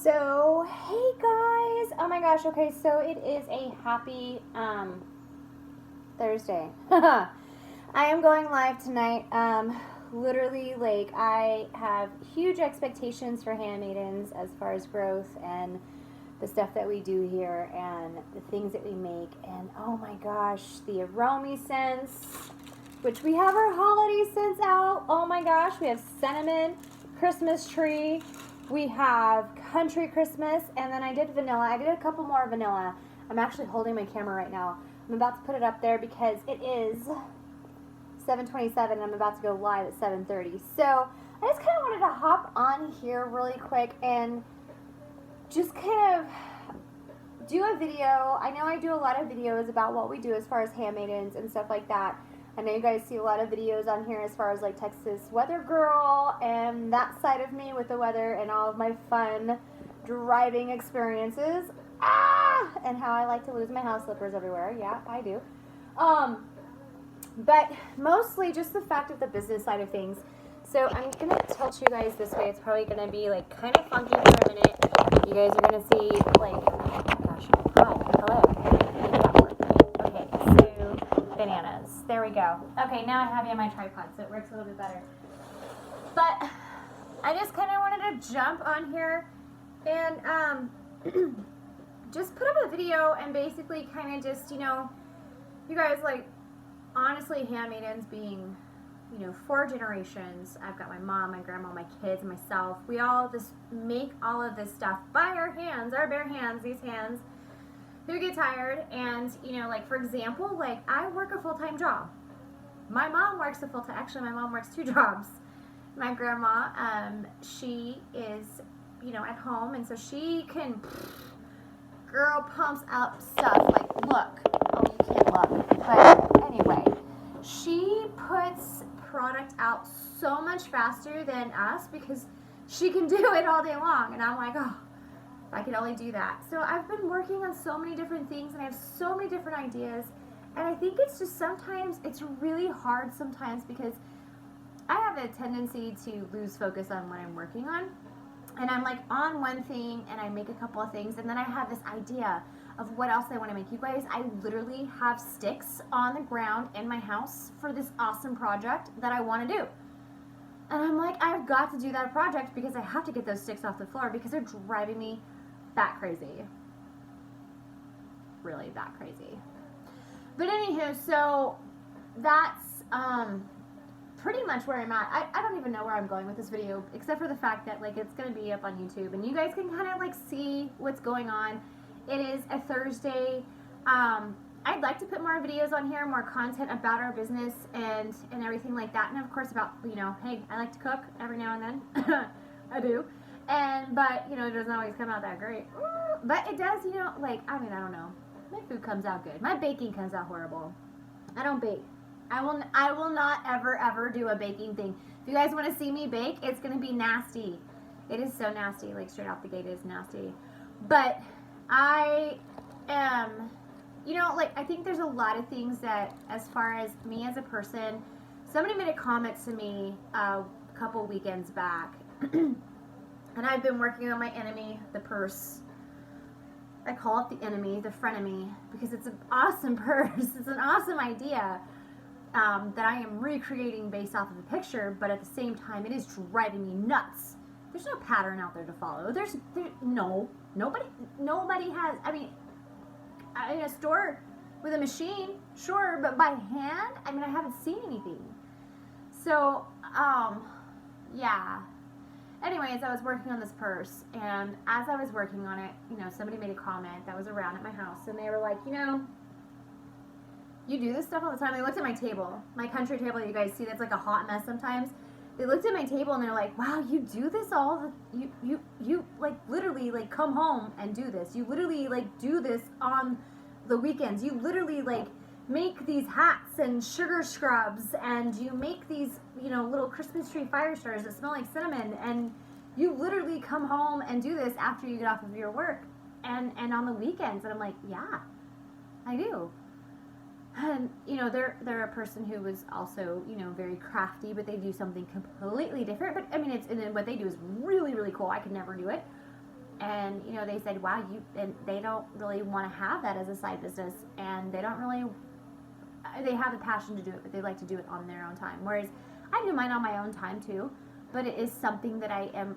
So, hey guys! Oh my gosh, okay, so it is a happy Thursday. I am going live tonight. Literally, like, I have huge expectations for HandMadends as far as growth and the stuff that we do here and the things that we make. And oh my gosh, the aroma scents, which we have our holiday scents out. Oh my gosh, we have cinnamon, Christmas tree. We have country Christmas, and then I did vanilla. I did a couple more vanilla. I'm actually holding my camera right now. I'm about to put it up there because it is 7:27 and I'm about to go live at 7:30. So I just kind of wanted to hop on here really quick and just kind of do a video. I know I do a lot of videos about what we do as far as HandMadens and stuff like that. I know you guys see a lot of videos on here as far as like Texas weather girl and that side of me with the weather and all of my fun driving experiences. And how I like to lose my house slippers everywhere. Yeah, I do. But mostly just the fact of the business side of things. So I'm going to tilt you guys this way. It's probably going to be like kind of funky for a minute. You guys are going to see like, oh my gosh, hi, hello. Okay, so bananas. There we go. Okay, now I have you on my tripod, so it works a little bit better. But I just kind of wanted to jump on here and just put up a video and basically kind of just, you know, you guys, like, honestly, HandMadens being, you know, 4 generations. I've got my mom, my grandma, my kids, and myself. We all just make all of this stuff by our hands, our bare hands, these hands. Who get tired, and, you know, like, for example, like, I work a full-time job. My mom works a full-time, actually, my mom works 2 jobs. My grandma, she is, you know, at home, and so she can, girl pumps out stuff, like, look, oh, you can't look, but anyway, she puts product out so much faster than us because she can do it all day long, and I'm like, oh, if I could only do that. So I've been working on so many different things, and I have so many different ideas, and I think it's just sometimes, it's really hard sometimes because I have a tendency to lose focus on what I'm working on, and I'm like on one thing, and I make a couple of things, and then I have this idea of what else I want to make. You guys, I literally have sticks on the ground in my house for this awesome project that I want to do. And I'm like, I've got to do that project because I have to get those sticks off the floor because they're driving me bat crazy. Really bat crazy. But anywho, so that's pretty much where I'm at. I don't even know where I'm going with this video except for the fact that like it's going to be up on YouTube and you guys can kind of like see what's going on. It is a Thursday. I'd like to put more videos on here, more content about our business and everything like that. And of course about, you know, hey, I like to cook every now and then. I do. But, you know, it doesn't always come out that great. But it does, you know, like, I mean, I don't know. My food comes out good. My baking comes out horrible. I don't bake. I will not ever do a baking thing. If you guys want to see me bake, it's going to be nasty. It is so nasty. Like, straight off the gate, it is nasty. But I am, you know, like, I think there's a lot of things that, as far as me as a person, somebody made a comment to me a couple weekends back, and I've been working on my enemy, the purse. I call it the enemy, the frenemy, because it's an awesome purse. It's an awesome idea that I am recreating based off of a picture, but at the same time, it is driving me nuts. There's no pattern out there to follow. Nobody has, I mean, in a store with a machine, sure, but by hand, I mean, I haven't seen anything. So, yeah. Anyways, I was working on this purse, and as I was working on it, you know, somebody made a comment that was around at my house, and they were like, you know, you do this stuff all the time. They looked at my table, my country table that you guys see that's like a hot mess sometimes. They looked at my table and they're like, wow, you do this all the, you like literally like come home and do this. You literally like do this on the weekends. You literally like make these hats and sugar scrubs and you make these, you know, little Christmas tree fire starters that smell like cinnamon, and you literally come home and do this after you get off of your work and on the weekends. And I'm like, yeah, I do. And, you know, they're a person who was also, you know, very crafty, but they do something completely different. But, I mean, and then what they do is really, really cool. I could never do it. And, you know, they said, wow, and they don't really want to have that as a side business, and they don't really, they have the passion to do it, but they like to do it on their own time. Whereas I do mine on my own time too, but it is something that I am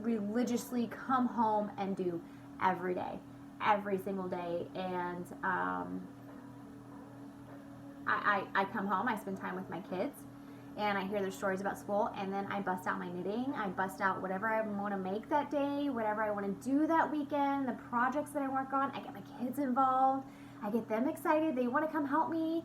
religiously come home and do every day, every single day. And I come home, I spend time with my kids, and I hear their stories about school, and then I bust out my knitting. I bust out whatever I want to make that day, whatever I want to do that weekend, the projects that I work on. I get my kids involved. I get them excited. They want to come help me.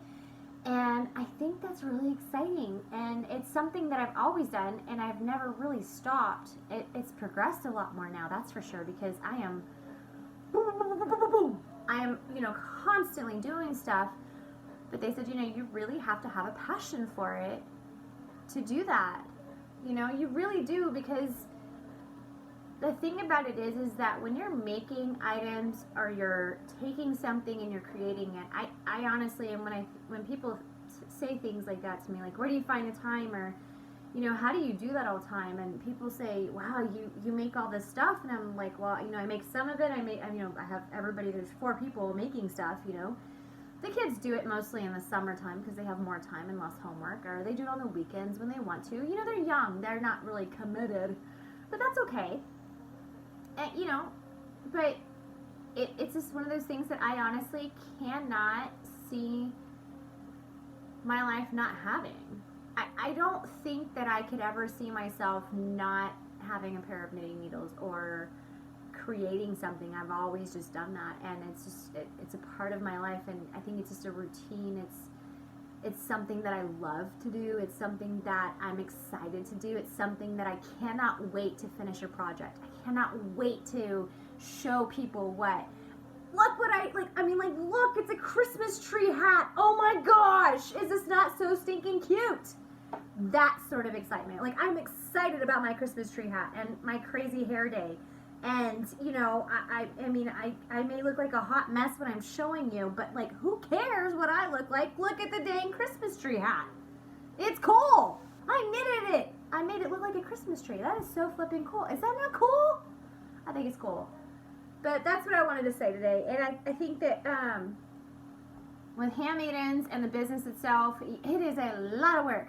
And I think that's really exciting. And it's something that I've always done, and I've never really stopped. It's progressed a lot more now, that's for sure, because I am, you know, constantly doing stuff. But they said, you know, you really have to have a passion for it to do that. You know, you really do, because the thing about it is that when you're making items or you're taking something and you're creating it, I honestly, and when people say things like that to me, like, where do you find the time, or, you know, how do you do that all the time? And people say, wow, you make all this stuff, and I'm like, well, you know, I make some of it. I have everybody. There's 4 people making stuff, you know. The kids do it mostly in the summertime because they have more time and less homework, or they do it on the weekends when they want to. You know, they're young. They're not really committed, but that's okay. And, you know, but it's just one of those things that I honestly cannot see my life not having. I don't think that I could ever see myself not having a pair of knitting needles or creating something. I've always just done that, and it's just it's a part of my life, and I think it's just a routine. It's something that I love to do. It's something that I'm excited to do. It's something that I cannot wait to finish a project. I cannot wait to show people look what I like. I mean, like, look, it's a Christmas tree hat. Oh my gosh, is this not so stinking cute? That sort of excitement. Like, I'm excited about my Christmas tree hat and my crazy hair day. And, you know, I mean, I may look like a hot mess when I'm showing you, but, like, who cares what I look like? Look at the dang Christmas tree hat. It's cool. I knitted it. I made it look like a Christmas tree. That is so flipping cool. Is that not cool? I think it's cool. But that's what I wanted to say today. And I think that with HandMadens and the business itself, it is a lot of work.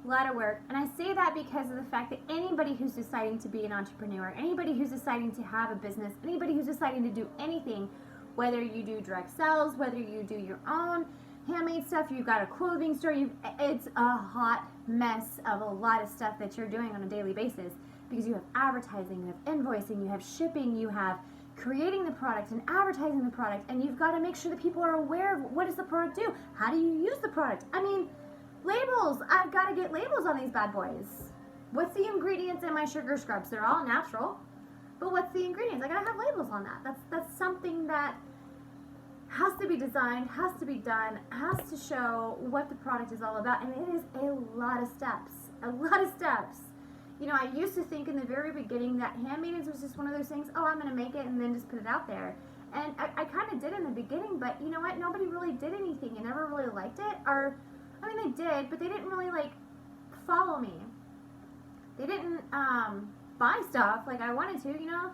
A lot of work. And I say that because of the fact that anybody who's deciding to be an entrepreneur, anybody who's deciding to have a business, anybody who's deciding to do anything, whether you do direct sales, whether you do your own handmade stuff, you've got a clothing store, it's a hot mess of a lot of stuff that you're doing on a daily basis, because you have advertising, you have invoicing, you have shipping, you have creating the product and advertising the product, and you've got to make sure that people are aware of what does the product do, how do you use the product. I mean, labels. I've got to get labels on these bad boys. What's the ingredients in my sugar scrubs? They're all natural, but what's the ingredients? I got to have labels on that. That's something that has to be designed, has to be done, has to show what the product is all about, and it is a lot of steps. A lot of steps. You know, I used to think in the very beginning that HandMadens was just one of those things, oh, I'm going to make it and then just put it out there. And I kind of did in the beginning, but you know what? Nobody really did anything and never really liked it. Or, I mean, they did, but they didn't really, like, follow me. They didn't buy stuff like I wanted to, you know?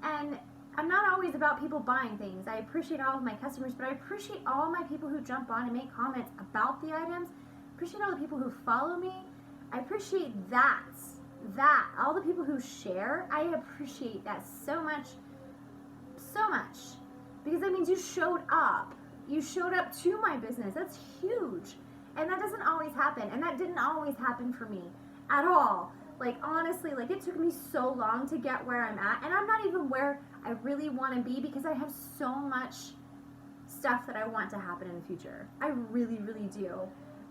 And I'm not always about people buying things. I appreciate all of my customers, but I appreciate all my people who jump on and make comments about the items. I appreciate all the people who follow me. I appreciate that. All the people who share, I appreciate that so much. So much. Because that means you showed up. You showed up to my business. That's huge. And that doesn't always happen. And that didn't always happen for me at all. Like, honestly, like, it took me so long to get where I'm at. And I'm not even where I really want to be because I have so much stuff that I want to happen in the future. I really, really do.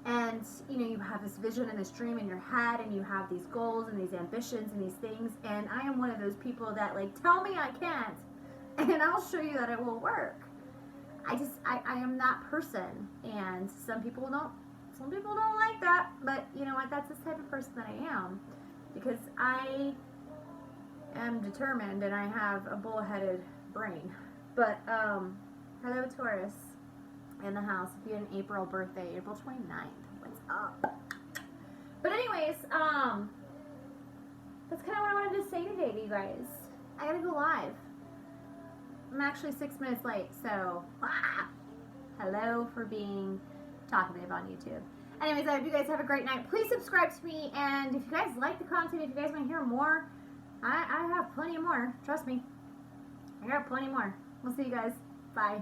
And, you know, you have this vision and this dream in your head, and you have these goals and these ambitions and these things. And I am one of those people that, like, tell me I can't, and I'll show you that it will work. I am that person. And some people don't like that. But, you know what? That's the type of person that I am. Because I am determined and I have a bullheaded brain. But, hello Taurus in the house. If you had an April birthday, April 29th. What's up? But anyways, that's kind of what I wanted to say today to you guys. I gotta go live. I'm actually 6 minutes late, so hello for being talkative on YouTube. Anyways, I hope you guys have a great night. Please subscribe to me, and if you guys like the content, if you guys want to hear more, I have plenty more. Trust me. I got plenty more. We'll see you guys. Bye.